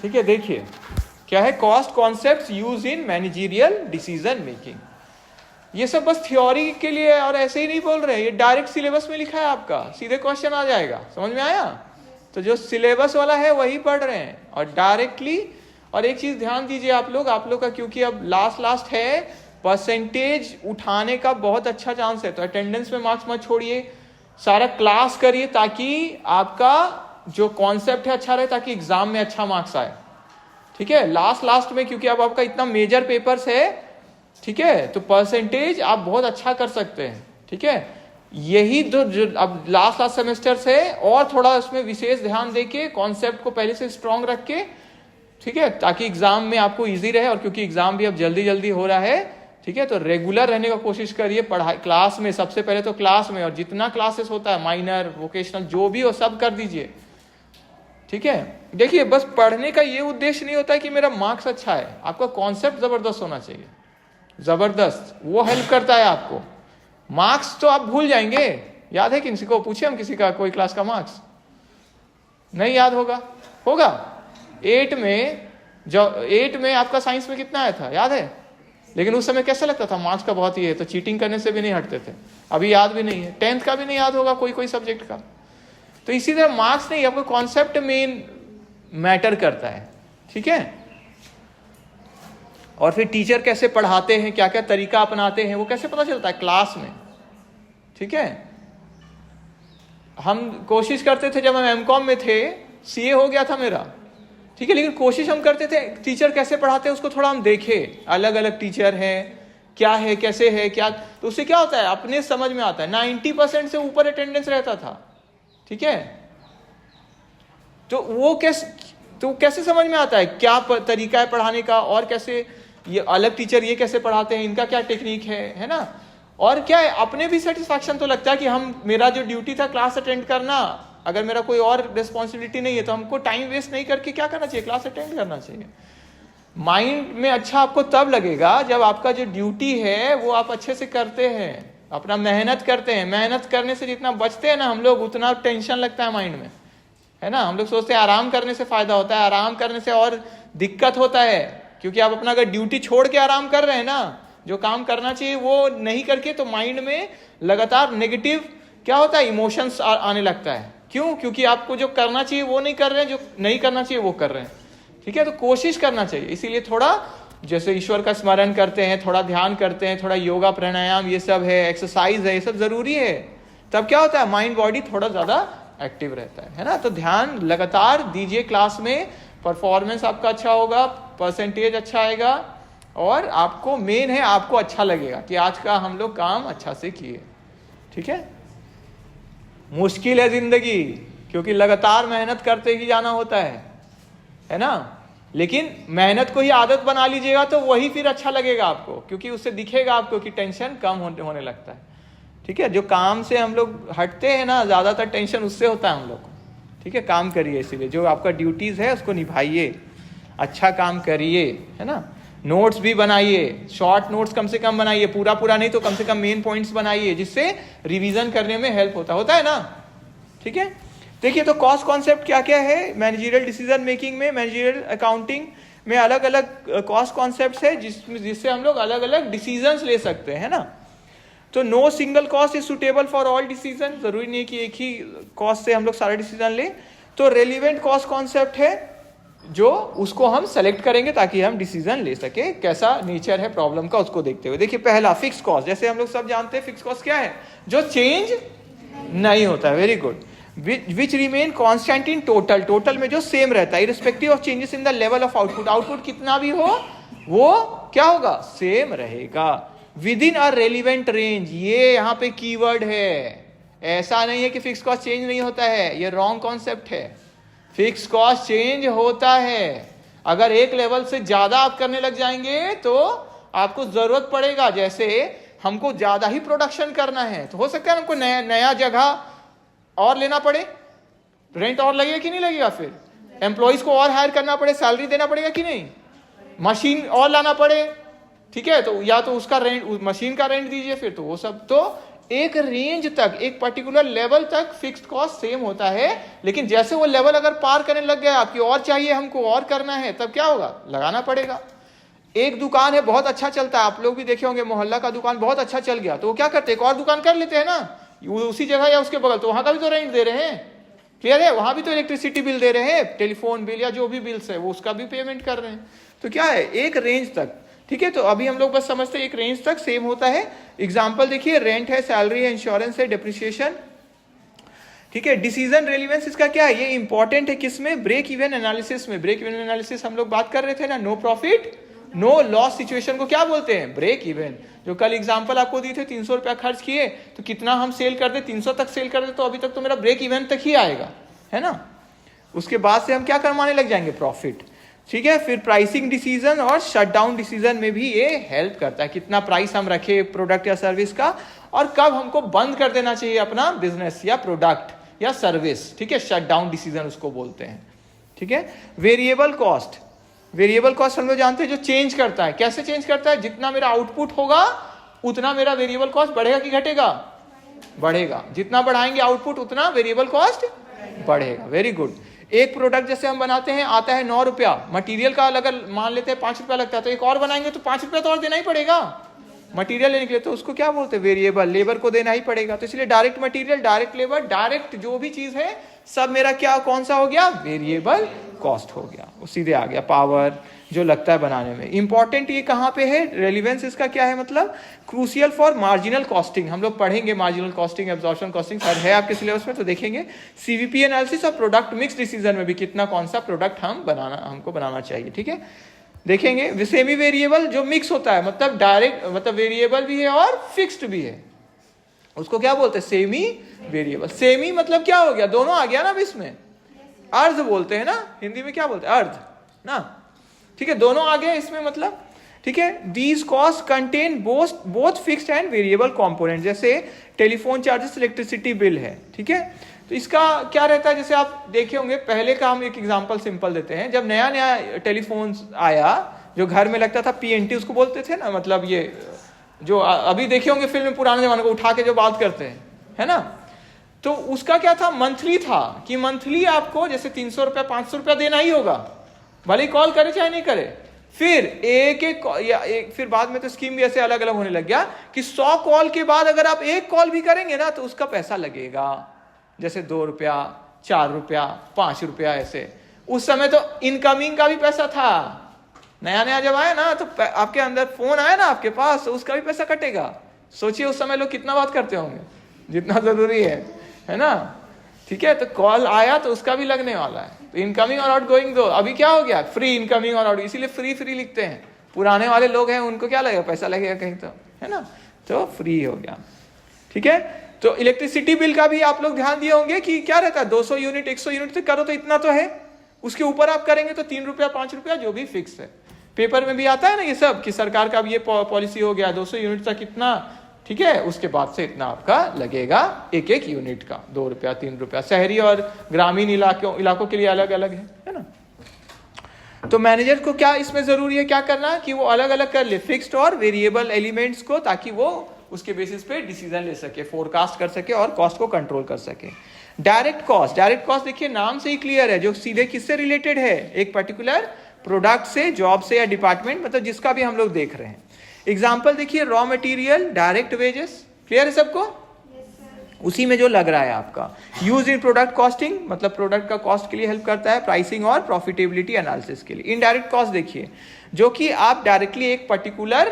ठीक है, देखिए क्या है, cost concepts use in managerial decision making. ये सब बस थ्योरी के लिए और ऐसे ही नहीं बोल रहे, ये डायरेक्ट सिलेबस में लिखा है आपका, सीधे क्वेश्चन आ जाएगा। समझ में आया? तो जो सिलेबस वाला है वही पढ़ रहे हैं और डायरेक्टली। और एक चीज ध्यान दीजिए आप लोग का, क्योंकि अब लास्ट है, परसेंटेज उठाने का बहुत अच्छा चांस है। तो अटेंडेंस में मार्क्स मत छोड़िए, सारा क्लास करिए ताकि आपका जो कॉन्सेप्ट है अच्छा रहे, ताकि एग्जाम में अच्छा मार्क्स आए। ठीक है, लास्ट में, क्योंकि अब आपका इतना मेजर पेपर्स है, ठीक है, तो परसेंटेज आप बहुत अच्छा कर सकते हैं। ठीक है, यही जो अब लास्ट सेमेस्टर से और थोड़ा उसमें विशेष ध्यान देके कॉन्सेप्ट को पहले से स्ट्रांग रख के, ठीक है, ताकि एग्जाम में आपको इजी रहे। और क्योंकि एग्जाम भी अब जल्दी हो रहा है, ठीक है, तो रेगुलर रहने का कोशिश करिए पढ़ाई क्लास में, सबसे पहले तो क्लास में, और जितना क्लासेस होता है माइनर वोकेशनल जो भी हो सब कर दीजिए। ठीक है, देखिए बस पढ़ने का ये उद्देश्य नहीं होता है कि मेरा मार्क्स अच्छा है, आपका कॉन्सेप्ट जबरदस्त होना चाहिए, जबरदस्त, वो हेल्प करता है आपको। मार्क्स तो आप भूल जाएंगे, याद है किसी को पूछे हम किसी का कोई क्लास का मार्क्स? नहीं याद होगा 8 में आपका साइंस में कितना आया था याद है? लेकिन उस समय कैसा लगता था, मार्क्स का बहुत ही है, तो चीटिंग करने से भी नहीं हटते थे। अभी याद भी नहीं है, 10th का भी नहीं याद होगा कोई सब्जेक्ट का। तो इसी तरह मार्क्स नहीं, आपको कॉन्सेप्ट मेन मैटर करता है। ठीक है, और फिर टीचर कैसे पढ़ाते हैं, क्या क्या तरीका अपनाते हैं, वो कैसे पता चलता है क्लास में। ठीक है, हम कोशिश करते थे जब हम एमकॉम में थे, सीए हो गया था मेरा, ठीक है, लेकिन कोशिश हम करते थे टीचर कैसे पढ़ाते हैं उसको थोड़ा हम देखें, अलग अलग टीचर हैं, क्या है, कैसे है, क्या, तो उससे क्या होता है, अपने समझ में आता है। 90% से ऊपर अटेंडेंस रहता था। ठीक है, तो वो कैसे समझ में आता है क्या तरीका है पढ़ाने का, और कैसे ये अलग टीचर ये कैसे पढ़ाते हैं, इनका क्या टेक्निक है ना। और क्या है, अपने भी सेटिस्फैक्शन तो लगता है कि मेरा जो ड्यूटी था क्लास अटेंड करना, अगर मेरा कोई और रिस्पॉन्सिबिलिटी नहीं है तो हमको टाइम वेस्ट नहीं करके क्या करना चाहिए, क्लास अटेंड करना चाहिए। माइंड में अच्छा आपको तब लगेगा जब आपका जो ड्यूटी है वो आप अच्छे से करते हैं, अपना मेहनत करते हैं। मेहनत करने से जितना बचते हैं ना हम लोग, उतना टेंशन लगता है माइंड में, है ना। हम लोग सोचते हैं आराम करने से फायदा होता है, आराम करने से और दिक्कत होता है, क्योंकि आप अपना अगर ड्यूटी छोड़ के आराम कर रहे हैं ना, जो काम करना चाहिए वो नहीं करके, तो माइंड में लगातार नेगेटिव क्या होता है, इमोशंस आने लगता है। क्यों? क्योंकि आपको जो करना चाहिए वो नहीं कर रहे हैं, जो नहीं करना चाहिए वो कर रहे हैं। ठीक है, तो कोशिश करना चाहिए। इसीलिए थोड़ा जैसे ईश्वर का स्मरण करते हैं, थोड़ा ध्यान करते हैं, थोड़ा योगा प्राणायाम ये सब है, एक्सरसाइज है, ये सब जरूरी है। तब क्या होता है, माइंड बॉडी थोड़ा ज्यादा एक्टिव रहता है ना। तो ध्यान लगातार दीजिए क्लास में, परफॉर्मेंस आपका अच्छा होगा, परसेंटेज अच्छा आएगा, और आपको मेन है आपको अच्छा लगेगा कि आज का हम लोग काम अच्छा से किए। ठीक है, मुश्किल है जिंदगी, क्योंकि लगातार मेहनत करते ही जाना होता है ना। लेकिन मेहनत को ही आदत बना लीजिएगा तो वही फिर अच्छा लगेगा आपको, क्योंकि उससे दिखेगा आपको कि टेंशन कम होने लगता है। ठीक है, जो काम से हम लोग हटते हैं ना, ज्यादातर टेंशन उससे होता है हम लोग को। ठीक है, काम करिए, इसीलिए जो आपका ड्यूटीज है उसको निभाइए, अच्छा काम करिए, है ना। नोट्स भी बनाइए, शॉर्ट नोट्स कम से कम बनाइए, पूरा नहीं तो कम से कम मेन पॉइंट्स बनाइए, जिससे रिवीजन करने में हेल्प होता है ना। ठीक है, देखिए तो कॉस्ट कॉन्सेप्ट क्या क्या है मैनेजरियल डिसीजन मेकिंग में, मैनेजरियल अकाउंटिंग में अलग अलग कॉस्ट कॉन्सेप्ट्स है जिससे हम लोग अलग अलग डिसीजंस ले सकते हैं ना। तो no single cost is suitable for all decision, जरूरी नहीं कि एक ही कॉस्ट से हम लोग सारे डिसीजन ले। तो रेलिवेंट कॉस्ट कॉन्सेप्ट है जो उसको हम सेलेक्ट करेंगे ताकि हम डिसीजन ले सके, कैसा नेचर है प्रॉब्लम का उसको देखते हुए। देखिए पहला फिक्स कॉस्ट, जैसे हम लोग सब जानते हैं फिक्स कॉस्ट क्या है, जो चेंज नहीं होता है। Very good. Which remain constant in total, total में जो सेम रहता है, irrespective of changes in the level of output, output कितना भी हो वो क्या होगा, सेम रहेगा। With in a relevant range, ये यहाँ पे कीवर्ड है। ऐसा नहीं है कि फिक्स कॉस्ट चेंज नहीं होता है, ये रॉन्ग कॉन्सेप्ट है। फिक्स कॉस्ट चेंज होता है, अगर एक लेवल से ज्यादा आप करने लग जाएंगे तो आपको जरूरत पड़ेगा, जैसे हमको ज्यादा ही प्रोडक्शन करना है तो हो सकता है हमको नया जगह और लेना पड़े, रेंट और लगेगा कि नहीं लगेगा, फिर एम्प्लॉइज को और हायर करना पड़े, सैलरी देना पड़ेगा कि नहीं, मशीन और लाना पड़े। ठीक है, तो या तो उसका रेंट, मशीन का रेंट दीजिए, फिर तो वो सब। तो एक रेंज तक, एक पर्टिकुलर लेवल तक फिक्स्ड कॉस्ट सेम होता है, लेकिन जैसे वो लेवल अगर पार करने लग गया आपकी और चाहिए हमको और करना है, तब क्या होगा, लगाना पड़ेगा। एक दुकान है बहुत अच्छा चलता है, आप लोग भी देखे होंगे, मोहल्ला का दुकान बहुत अच्छा चल गया तो वो क्या करते हैं, एक और दुकान कर लेते हैं ना उसी जगह या उसके बगल, तो वहां का भी तो रेंट दे रहे हैं, क्लियर है, वहां भी तो इलेक्ट्रिसिटी बिल दे रहे हैं, टेलीफोन बिल या जो भी बिल्स है वो उसका भी पेमेंट कर रहे हैं। तो क्या है, एक रेंज तक, ठीक है। तो अभी हम लोग बस समझते हैं एक रेंज तक सेम होता है। एग्जाम्पल देखिए, रेंट है, सैलरी है, इंश्योरेंस है, डिप्रिसिएशन, ठीक है। डिसीजन रेलिवेंस इसका क्या है, ये इंपॉर्टेंट है किसमें, ब्रेक इवन एनालिसिस में। ब्रेक इवन एनालिसिस हम लोग बात कर रहे थे ना, no profit no loss situation को क्या बोलते हैं, ब्रेक इवन। जो कल एग्जांपल आपको दिए थे, 300 रुपया खर्च किए तो कितना हम सेल कर दे, 300 तक सेल कर दे तो अभी तक तो मेरा ब्रेक इवन तक ही आएगा, है ना। उसके बाद से हम क्या कमाने लग जाएंगे, प्रॉफिट, ठीक है। फिर प्राइसिंग डिसीजन और शटडाउन डिसीजन में भी ये हेल्प करता है, कितना प्राइस हम रखे प्रोडक्ट या सर्विस का, और कब हमको बंद कर देना चाहिए अपना बिजनेस या प्रोडक्ट या सर्विस, ठीक है। शटडाउन डिसीजन उसको बोलते हैं, ठीक है। वेरिएबल कॉस्ट, वेरिएबल कॉस्ट हम लोग जानते हैं जो चेंज करता है, कैसे चेंज करता है, जितना मेरा आउटपुट होगा उतना मेरा वेरिएबल कॉस्ट बढ़ेगा कि घटेगा, बढ़ेगा। जितना बढ़ाएंगे आउटपुट उतना वेरिएबल कॉस्ट बढ़ेगा। Very good. एक प्रोडक्ट जैसे हम बनाते हैं, आता है 9 रुपया, मटीरियल का अगर मान लेते हैं 5 रुपया लगता है, तो एक और बनाएंगे तो 5 रुपया तो और देना ही पड़ेगा मटीरियल लेने के लिए, तो उसको क्या बोलते हैं, वेरिएबल, लेबर को देना ही पड़ेगा। तो इसलिए direct material, direct labour, direct जो भी चीज है सब मेरा क्या, कौन सा हो गया, वेरिएबल कॉस्ट हो गया, वो सीधे आ गया, पावर जो लगता है बनाने में। इंपॉर्टेंट ये कहाँ पे है, रेलिवेंस इसका क्या है, मतलब क्रूशियल फॉर मार्जिनल कॉस्टिंग। हम लोग पढ़ेंगे marginal costing, absorption costing, sir है आपके सिलेबस में तो देखेंगे। सीवीपी एनालिसिस और प्रोडक्ट मिक्स डिसीजन में भी कितना कौन सा प्रोडक्ट हमको बनाना चाहिए, ठीक है, देखेंगे। सेमी वेरिएबल जो मिक्स होता है, मतलब डायरेक्ट, मतलब वेरिएबल भी है और फिक्स्ड भी है, उसको क्या बोलते हैं, सेमी वेरिएबल। सेमी मतलब क्या हो गया, दोनों आ गया ना अब इसमें, अर्ध बोलते हैं ना हिंदी में, क्या बोलते हैं, अर्ध ना, ठीक है, दोनों आ गए इसमें, मतलब ठीक है। These cost contain both fixed and variable component, जैसे टेलीफोन चार्जेस, इलेक्ट्रिसिटी बिल है, ठीक है। तो इसका क्या रहता है, जैसे आप देखे होंगे, पहले का हम एक एग्जांपल सिंपल देते हैं, जब नया नया टेलीफोन आया जो घर में लगता था, पीएनटी उसको बोलते थे ना, मतलब ये जो अभी देखे होंगे फिल्म में, पुराने जमाने को उठा के जो बात करते हैं, है ना। तो उसका क्या था, मंथली था, कि मंथली आपको जैसे 300 रुपया 500 रुपया देना ही होगा, भले ही कॉल करे चाहे नहीं करे। फिर फिर बाद में तो स्कीम भी ऐसे अलग अलग होने लग गया कि 100 कॉल के बाद अगर आप एक कॉल भी करेंगे ना तो उसका पैसा लगेगा, जैसे 2 रुपया 4 रुपया 5 रुपया ऐसे। उस समय तो इनकमिंग का भी पैसा था, नया नया जब आया ना तो आपके अंदर फोन आया ना आपके पास, तो उसका भी पैसा कटेगा। सोचिए उस समय लोग कितना बात करते होंगे, जितना जरूरी है ना, ठीक है। तो कॉल आया तो उसका भी लगने वाला है, तो इनकमिंग और आउटगोइंग दो। अभी क्या हो गया, फ्री इनकमिंग और आउट, इसीलिए फ्री फ्री लिखते हैं। पुराने वाले लोग हैं उनको क्या लगेगा, पैसा लगेगा कहीं तो, है ना, तो फ्री हो गया, ठीक है। तो इलेक्ट्रिसिटी बिल का भी आप लोग ध्यान दिए होंगे कि क्या रहता है, 200 यूनिट 100 यूनिट तक करो तो इतना तो है, उसके ऊपर आप करेंगे तो 3 रुपया 5 रुपया जो भी फिक्स है। पेपर में भी आता है ना ये सब कि सरकार का अब ये पॉलिसी हो गया 200 यूनिट तक इतना, ठीक है, उसके बाद से इतना आपका लगेगा एक एक यूनिट का, 2 रुपया 3 रुपया। शहरी और ग्रामीण इलाकों के लिए अलग अलग है ना। तो मैनेजर को क्या इसमें जरूरी है, क्या करना कि वो अलग अलग कर ले फिक्स्ड और वेरिएबल एलिमेंट्स को, ताकि वो उसके बेसिस पे डिसीजन ले सके, फोरकास्ट कर सके और कॉस्ट को कंट्रोल कर सके। डायरेक्ट कॉस्ट, डायरेक्ट कॉस्ट देखिए नाम से ही क्लियर है, जो सीधे किससे रिलेटेड है, एक पर्टिकुलर प्रोडक्ट से, जॉब से या डिपार्टमेंट, मतलब जिसका भी हम लोग देख रहे हैं। एग्जाम्पल देखिए, raw material, direct wages, clear है सबको, उसी में जो लग रहा है आपका। यूज इन प्रोडक्ट कॉस्टिंग, मतलब प्रोडक्ट का कॉस्ट के लिए हेल्प करता है, प्राइसिंग और प्रॉफिटेबिलिटी एनालिसिस के लिए। इनडायरेक्ट कॉस्ट देखिए, जो कि आप डायरेक्टली एक पर्टिकुलर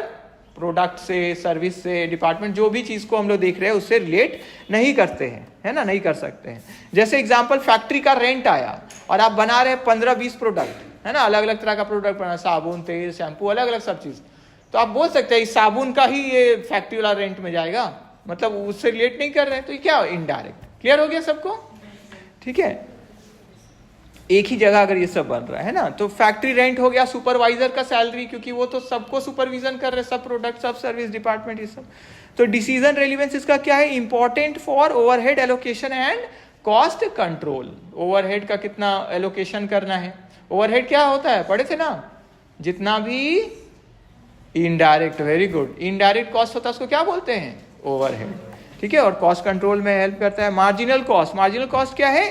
प्रोडक्ट से, सर्विस से, डिपार्टमेंट, जो भी चीज को हम लोग देख रहे हैं उससे रिलेट नहीं करते हैं, है ना, नहीं कर सकते हैं। जैसे एग्जाम्पल, फैक्ट्री का रेंट आया और आप बना रहे हैं 15-20 प्रोडक्ट, है ना, अलग अलग तरह का प्रोडक्ट बना, साबुन, तेल, शैम्पू, अलग अलग सब चीज, तो आप बोल सकते हैं इस साबुन का ही ये फैक्ट्री वाला रेंट में जाएगा, मतलब उससे रिलेट नहीं कर रहे हैं, तो ये क्या, इनडायरेक्ट। क्लियर हो गया सबको, ठीक है। एक ही जगह अगर ये सब बन रहा है ना, तो फैक्ट्री रेंट हो गया, सुपरवाइजर का सैलरी, क्योंकि वो तो सबको सुपरविजन कर रहे हैं, सब प्रोडक्ट, सब सर्विस डिपार्टमेंट, ये सब। तो डिसीजन रेलिवेंस इसका क्या है, important for overhead allocation and cost control. Overhead का कितना एलोकेशन करना है, ओवरहेड क्या होता है, पढ़े थे ना, जितना भी indirect, very good, indirect cost होता है उसको क्या बोलते हैं, ओवरहेड। ठीक है, और कॉस्ट कंट्रोल में हेल्प करता है। मार्जिनल कॉस्ट क्या है?